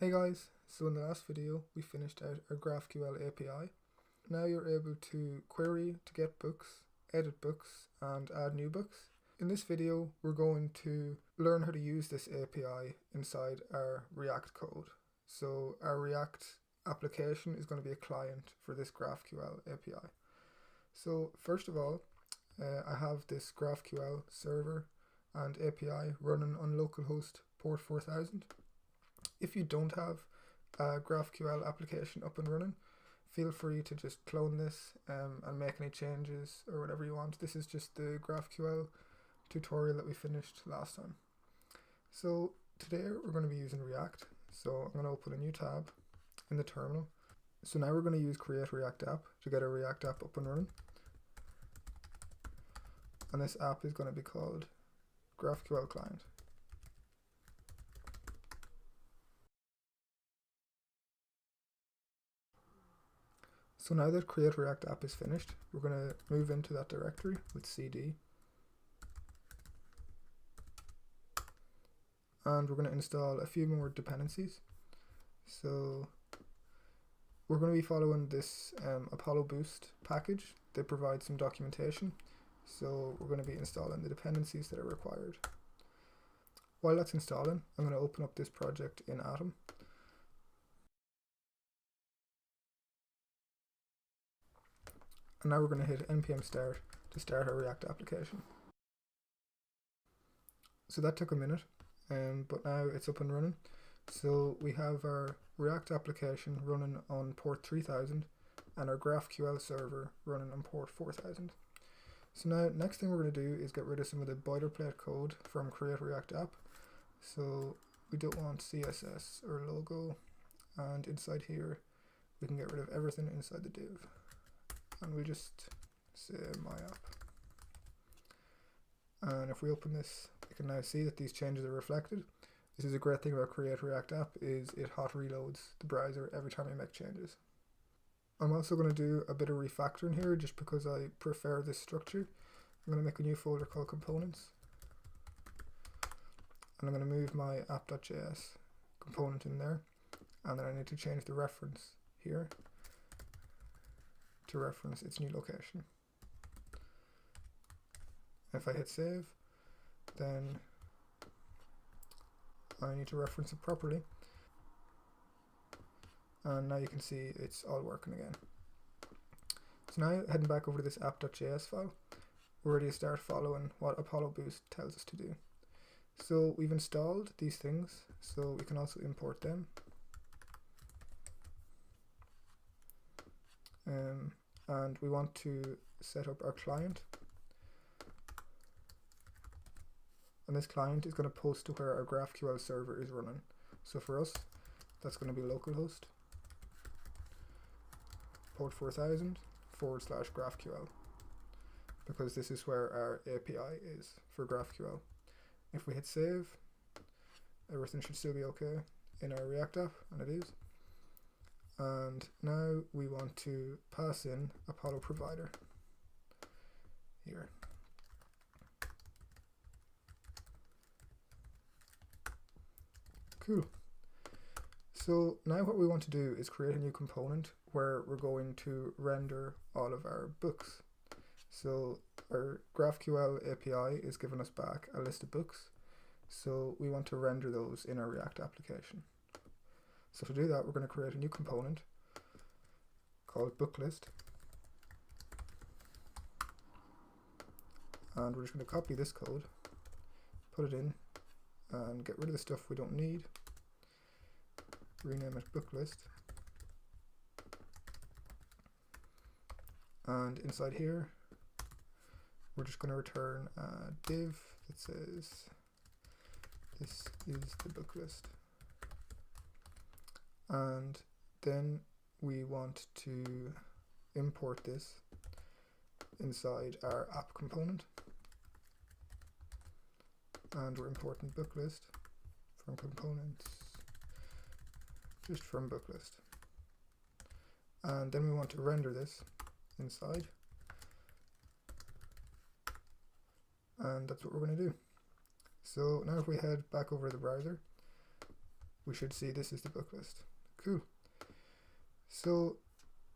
Hey guys, so in the last video we finished out our GraphQL API. Now you're able to query to get books, edit books and add new books. In this video we're going to learn how to use this API inside our React code. So our React application is going to be a client for this GraphQL API. So first of all, I have this GraphQL server and API running on localhost port 4000. If you don't have a GraphQL application up and running, feel free to just clone this and make any changes or whatever you want. This is just the GraphQL tutorial that we finished last time. So today we're going to be using React. So I'm going to open a new tab in the terminal. So now we're going to use Create React App to get our React app up and running. And this app is going to be called GraphQL Client. So now that Create React App is finished, we're going to move into that directory with cd. And we're going to install a few more dependencies. So we're going to be following this Apollo Boost package. They provide some documentation. So we're going to be installing the dependencies that are required. While that's installing, I'm going to open up this project in Atom. And now we're going to hit npm start to start our React application. So that took a minute, but now it's up and running. So we have our React application running on port 3000 and our GraphQL server running on port 4000. So now next thing we're going to do is get rid of some of the boilerplate code from Create React App. So we don't want CSS or logo, and inside here we can get rid of everything inside the div. And we just say my app. And if we open this, we can now see that these changes are reflected. This is a great thing about Create React App, is it hot reloads the browser every time you make changes. I'm also going to do a bit of refactoring here just because I prefer this structure. I'm going to make a new folder called components. And I'm going to move my app.js component in there. And then I need to change the reference here to reference its new location. If I hit save, then I need to reference it properly. And now you can see it's all working again. So now heading back over to this app.js file, we're ready to start following what Apollo Boost tells us to do. So we've installed these things, so we can also import them. And we want to set up our client. And this client is going to post to where our GraphQL server is running. So for us, that's going to be localhost port 4000 / GraphQL, because this is where our API is for GraphQL. If we hit save, everything should still be okay in our React app, and it is. And now we want to pass in Apollo provider here. Cool. So now what we want to do is create a new component where we're going to render all of our books. So our GraphQL API is giving us back a list of books. So we want to render those in our React application. So to do that, we're going to create a new component called bookList. And we're just going to copy this code, put it in, and get rid of the stuff we don't need. Rename it bookList. And inside here, we're just going to return a div that says this is the bookList. And then we want to import this inside our app component. And we're importing bookList from components, just from bookList. And then we want to render this inside. And that's what we're going to do. So now if we head back over to the browser, we should see this is the book list. Cool. So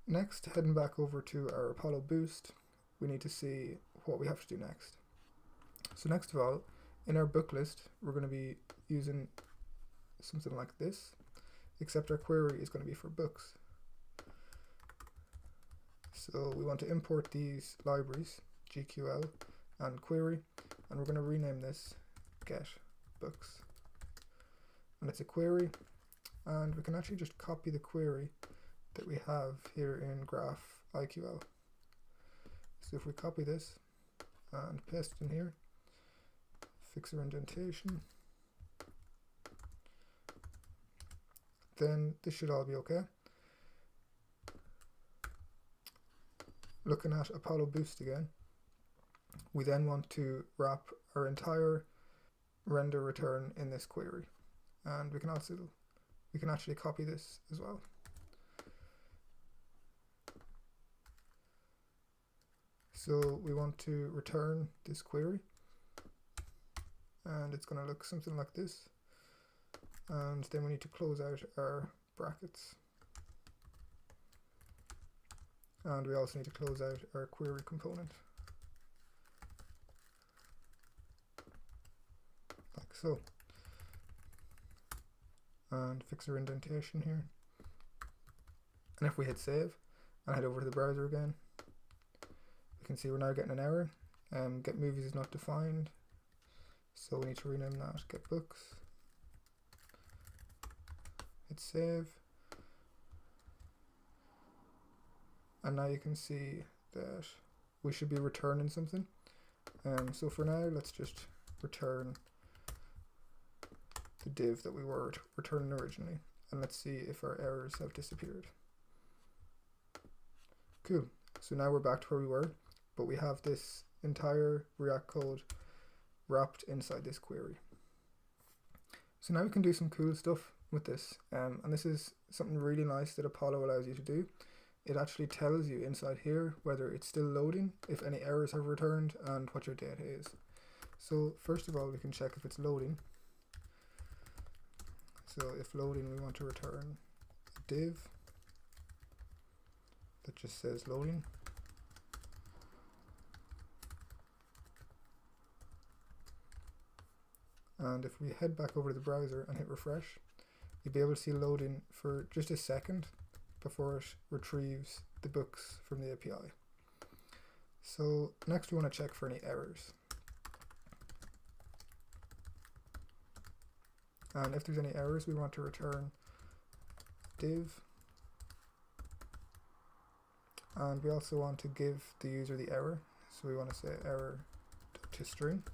next, heading back over to our Apollo boost, we need to see what we have to do next. So next of all, in our book list, we're going to be using something like this, except our query is going to be for books. So we want to import these libraries, GQL and query, and we're going to rename this get books. And it's a query, and we can actually just copy the query that we have here in GraphQL. So if we copy this and paste it in here, fix our indentation, then this should all be okay. Looking at Apollo Boost again, we then want to wrap our entire render return in this query, and we can actually copy this as well. So we want to return this query, and it's going to look something like this, and then we need to close out our brackets, and we also need to close out our query component, like so, and fix our indentation here. And if we hit save and head over to the browser again, we can see we're now getting an error. Get movies is not defined, so we need to rename that get books. Hit save, and now you can see that we should be returning something. So for now, let's just return the div that we were returning originally, and let's see if our errors have disappeared. Cool. So now we're back to where we were, but we have this entire React code wrapped inside this query. So now we can do some cool stuff with this, and this is something really nice that Apollo allows you to do. It actually tells you inside here whether it's still loading, if any errors have returned, and what your data is. So first of all, we can check if it's loading. So if loading, we want to return a div that just says loading. And if we head back over to the browser and hit refresh, you'll be able to see loading for just a second before it retrieves the books from the API. So next we want to check for any errors. And if there's any errors, we want to return div. And we also want to give the user the error. So we want to say error to string,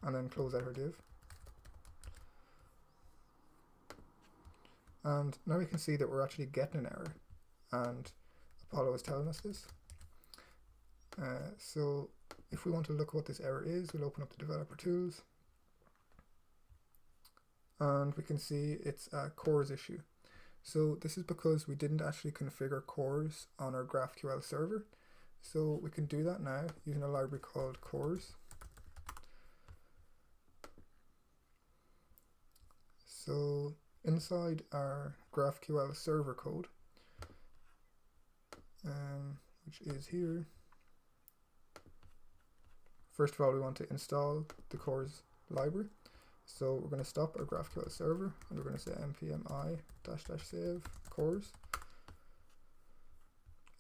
and then close out our div. And now we can see that we're actually getting an error, and Apollo is telling us this. So if we want to look at what this error is, we'll open up the developer tools, and we can see it's a CORS issue. So this is because we didn't actually configure CORS on our GraphQL server. So we can do that now using a library called CORS. So inside our GraphQL server code, which is here, first of all, we want to install the CORS library. So we're going to stop our GraphQL server, and we're going to say npm i-save CORS.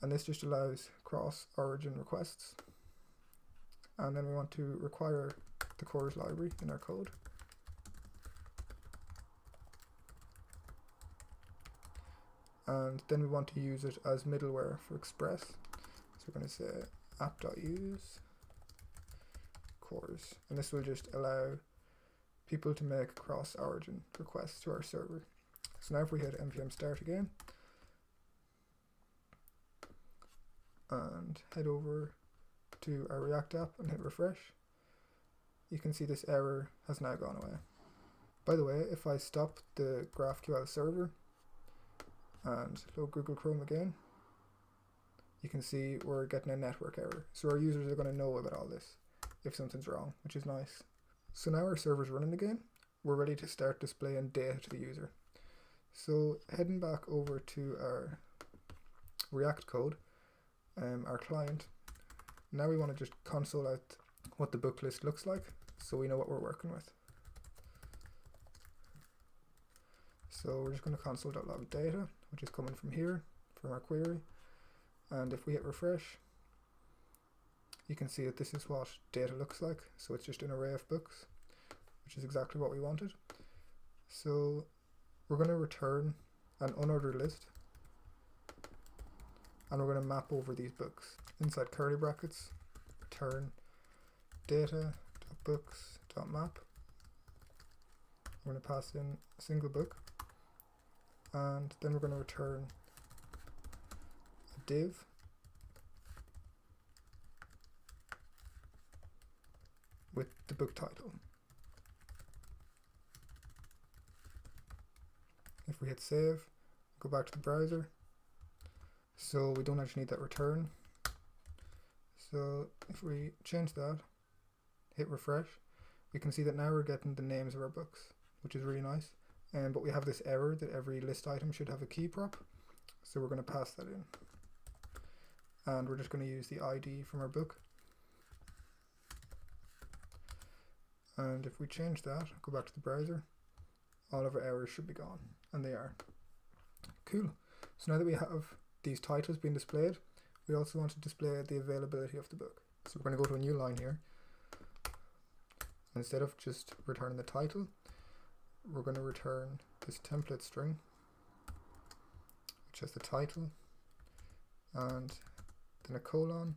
And this just allows cross-origin requests. And then we want to require the CORS library in our code. And then we want to use it as middleware for Express. So we're going to say app.use CORS. And this will just allow people to make cross-origin requests to our server. So now if we hit npm start again and head over to our React app and hit refresh, you can see this error has now gone away. By the way, if I stop the GraphQL server and load Google Chrome again, you can see we're getting a network error. So our users are going to know about all this if something's wrong, which is nice. So now our server's running again, we're ready to start displaying data to the user. So heading back over to our React code, our client, now we want to just console out what the book list looks like so we know what we're working with. So we're just going to console.log data, which is coming from here, from our query. And if we hit refresh, you can see that this is what data looks like. So it's just an array of books, which is exactly what we wanted. So we're going to return an unordered list, and we're going to map over these books. Inside curly brackets, return data.books.map. We're going to pass in a single book, and then we're going to return a div with the book title. If we hit save, go back to the browser, so we don't actually need that return. So if we change that, hit refresh, we can see that now we're getting the names of our books, which is really nice. But we have this error that every list item should have a key prop, so we're going to pass that in. And we're just going to use the ID from our book. And if we change that, go back to the browser, all of our errors should be gone, and they are. Cool. So now that we have these titles being displayed, we also want to display the availability of the book. So we're going to go to a new line here. Instead of just returning the title, we're going to return this template string, which has the title, and then a colon.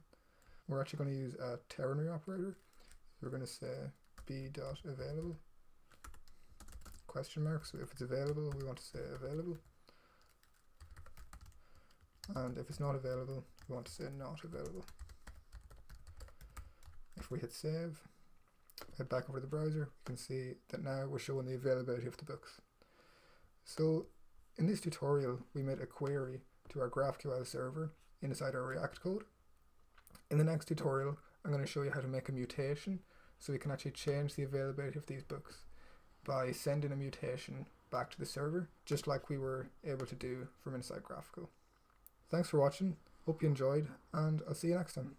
We're actually going to use a ternary operator. We're going to say b.available question mark. So if it's available, we want to say available, and if it's not available, we want to say not available. If we hit save, head back over to the browser, you can see that now we're showing the availability of the books. So in this tutorial, we made a query to our GraphQL server inside our React code. In the next tutorial, I'm going to show you how to make a mutation so we can actually change the availability of these books by sending a mutation back to the server, just like we were able to do from inside GraphQL. Thanks for watching, hope you enjoyed, and I'll see you next time.